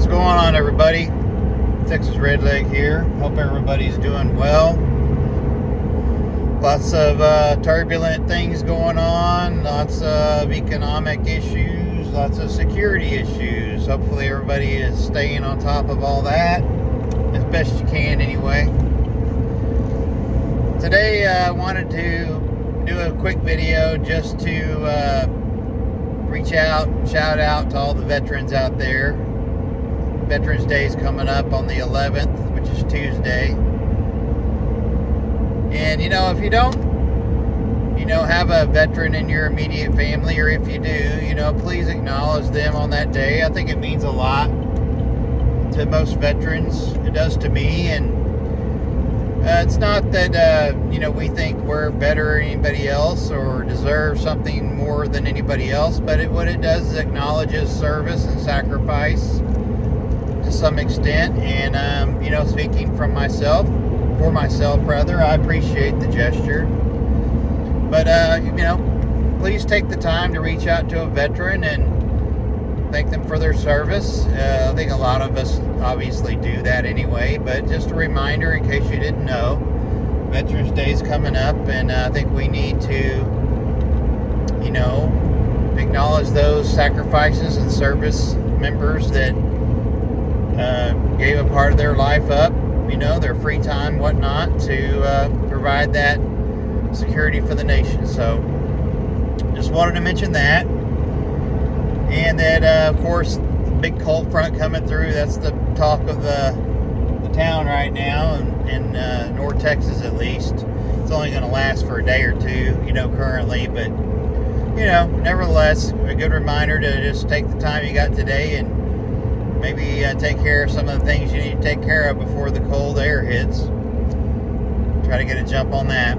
What's going on, everybody? Texas Redleg here. Hope everybody's doing well. Lots of turbulent things going on, lots of economic issues, lots of security issues. Hopefully everybody is staying on top of all that as best you can anyway. Today I wanted to do a quick video just to reach out, shout out to all the veterans out there. Veterans Day is coming up on the 11th, which is Tuesday. And if you don't, have a veteran in your immediate family, or if you do, please acknowledge them on that day. I think it means a lot to most veterans. It does to me. And it's not that, we think we're better than anybody else or deserve something more than anybody else, but what it does is acknowledges service and sacrifice to some extent. And, speaking for myself, I appreciate the gesture. But, please take the time to reach out to a veteran and thank them for their service. I think a lot of us obviously do that anyway, but just a reminder in case you didn't know, Veterans Day is coming up, and I think we need to, acknowledge those sacrifices and service members that gave a part of their life up, their free time, whatnot, to provide that security for the nation. So just wanted to mention that. And that, of course, big cold front coming through. That's the talk of the town right now, in North Texas at least. It's only going to last for a day or two, currently. But, nevertheless, a good reminder to just take the time you got today and maybe take care of some of the things you need to take care of before the cold air hits. Try to get a jump on that.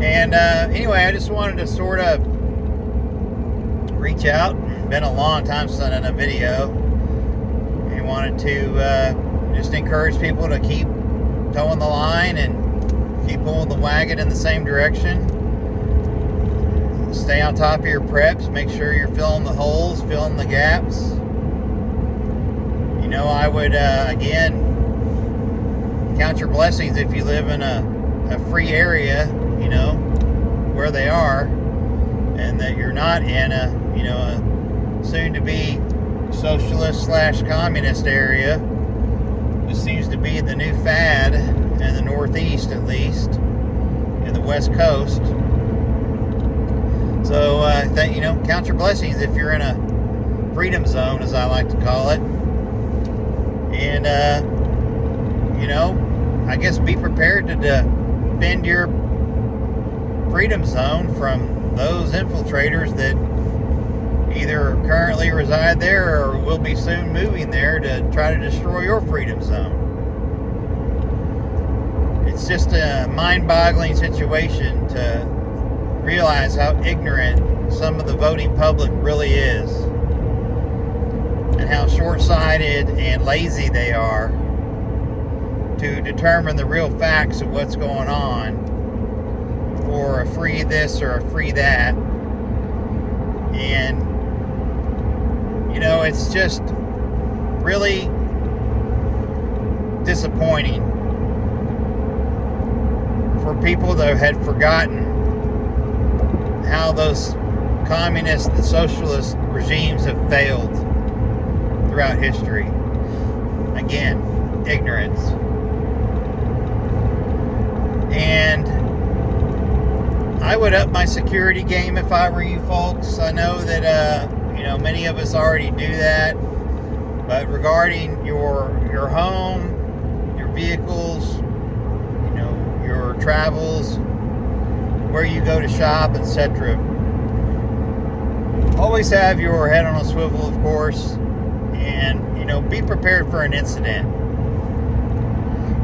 And anyway, I just wanted to sort of reach out. Been a long time since I've done a video, and wanted to just encourage people to keep towing the line and keep pulling the wagon in the same direction. Stay on top of your preps. Make sure you're filling the holes, filling the gaps. I would again count your blessings if you live in a free area, where they are, and that you're not in a soon-to-be socialist/communist area. This seems to be the new fad in the Northeast, at least, in the West Coast. So, count your blessings if you're in a freedom zone, as I like to call it. And, I guess be prepared to defend your freedom zone from those infiltrators that either currently reside there or will be soon moving there to try to destroy your freedom zone. It's just a mind-boggling situation to realize how ignorant some of the voting public really is, and how short-sighted and lazy they are to determine the real facts of what's going on, or a free this or a free that. And it's just really disappointing for people that had forgotten how those communist and socialist regimes have failed throughout history. Again, ignorance. And I would up my security game if I were you folks. I know that many of us already do that, but regarding your home, your vehicles, your travels, where you go to shop, etc., always have your head on a swivel, of course, and be prepared for an incident.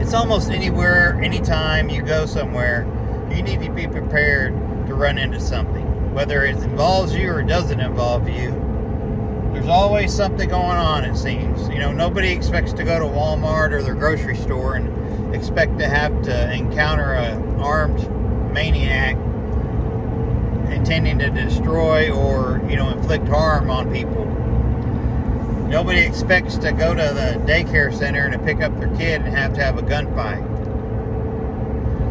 It's almost anywhere, anytime you go somewhere, you need to be prepared to run into something, whether it involves you or doesn't involve you. There's always something going on, it seems. Nobody expects to go to Walmart or their grocery store and expect to have to encounter an armed maniac intending to destroy or inflict harm on people. Nobody expects to go to the daycare center to pick up their kid and have to have a gunfight.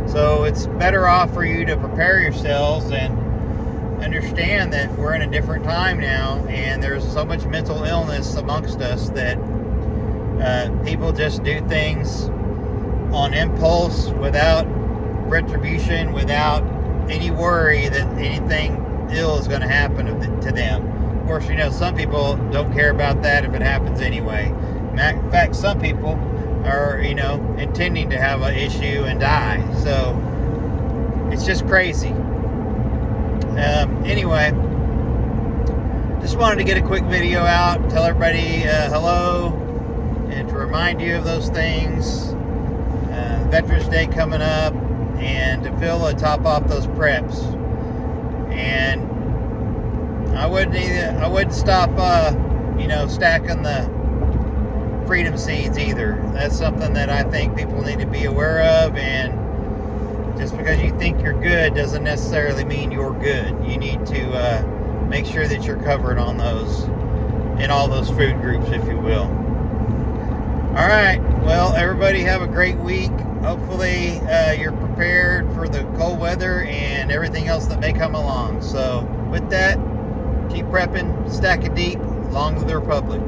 So it's better off for you to prepare yourselves and understand that we're in a different time now, and there's so much mental illness amongst us that people just do things on impulse, without retribution, without any worry that anything ill is going to happen to them. Of course, you know, some people don't care about that if it happens anyway. In fact, some people are, you know, intending to have an issue and die. So it's just crazy. Anyway, just wanted to get a quick video out, tell everybody hello, and to remind you of those things. Veterans Day coming up, and to top off those preps. And I wouldn't stop, you know, stacking the freedom seeds either. That's something that I think people need to be aware of. And just because you think you're good doesn't necessarily mean you're good. You need to make sure that you're covered on those, in all those food groups, if you will. All right. Well, everybody have a great week. Hopefully you're prepared for the cold weather and everything else that may come along. So with that, keep prepping, stack it deep, long live the Republic.